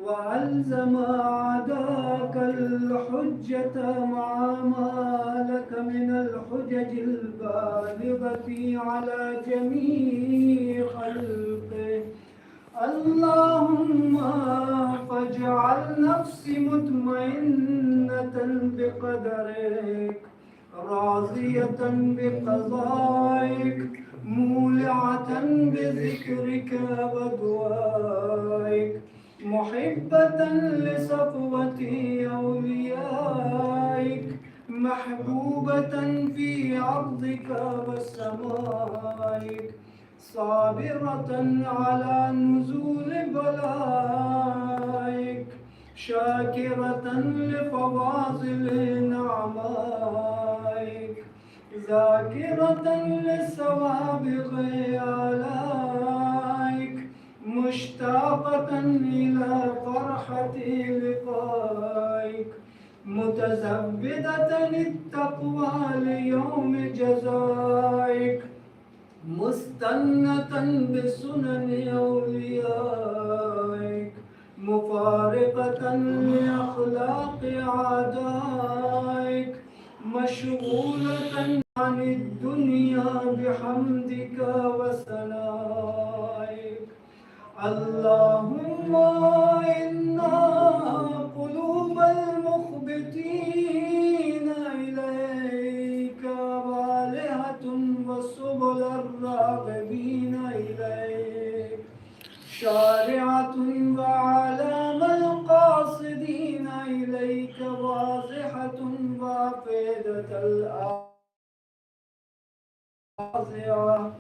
وألزم أعداءك الحجة مع ما لك من الحجج البالغة على جميع خلقه. اللهم فاجعل نفسي مطمئنة بقدرك راضية بقضائك مولعة بذكرك ودعائك محبة لصفوة أوليائك محبوبة في أرضك وسمائك صابرة على نزول بلائك شاكرة لفواضل نعمائك ذاكرة لسوابق آلائك مشتاقة إلى فرحة لقائك متزبدة التقوى ليوم جزائك مستنة بسنن أوليائك مفارقة لأخلاق أعدائك مشغولة عن الدنيا بحمدك وثنائك. اللهم إنا قلوب المخبتين إليك والهة وسبل الراغبين إليك شارعة وعلام القاصدين إليك واضحة وافدة الآزعة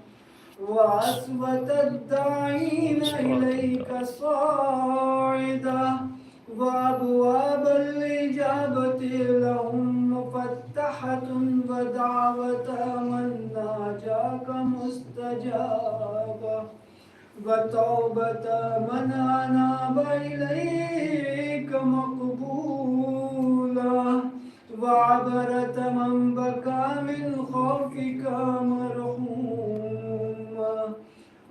وعصبة الداعين إليك صاعدة وأبواب الإجابة لهم مفتحة ودعوة من ناجاك مستجابة وتوبة من أناب إليك مقبولة وعبرة من بكى من خوفك مرحوما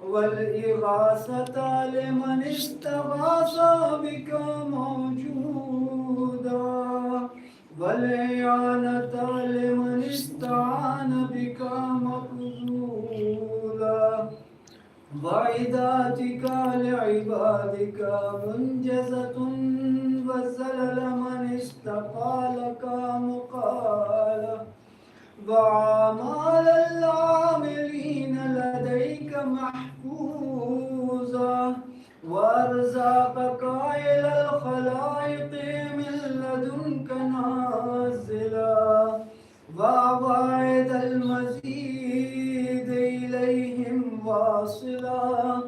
والإغاثة لمن استغاث بك موجودا والإعانة لمن استعان بك مقبولا وعداتك لعبادك منجزة وزلل من استقالك مقالا وعمال العاملين لديك محفوظا وأرزاقك إلى الخلائق من لدنك نازلا وأوعد المزيد إليهم واصلا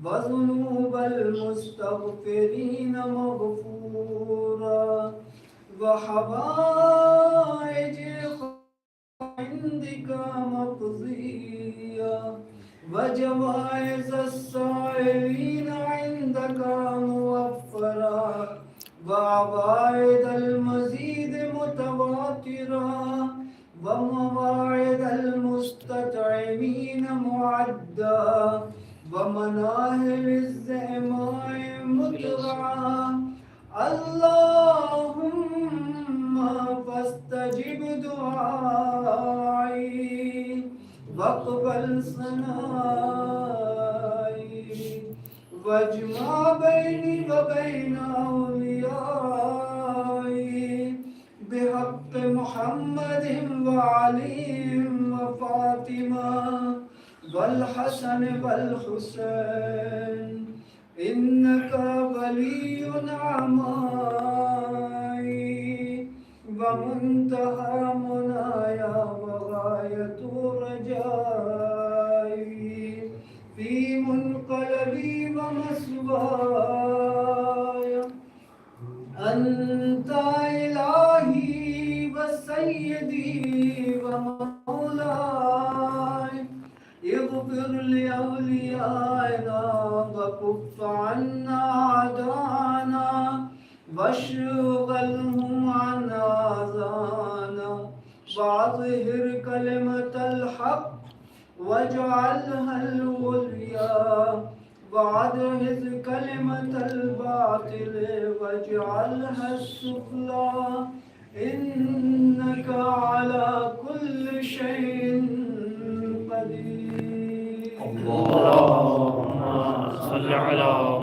وذنوب المستغفرين مغفورا وحوائج عندك مقضية وجوائز السائلين عندك موفرة وعوائد المزيد متواترة ومواعد المستطعمين معدة ومناهل الزعماء مترعة. اللهم فاستجب دعائي واقبل ثنائي واجمع بيني وبين أوليائي بحق محمد وعلي وفاطمة والحسن والحسين إنك ولي نعمائي ومنتهى منايا وغاية رجائي في منقلبي ومثواي. أنت إلهي وسيدي ومولاي اغفر لأوليائنا وكف عنا أعداءنا واشغلهم عن آذانا وأظهر كلمة الحق واجعلها العليا وأدهز كلمة الباطل واجعلها السفلى إنك على كل شيء قدير. اللهم صل على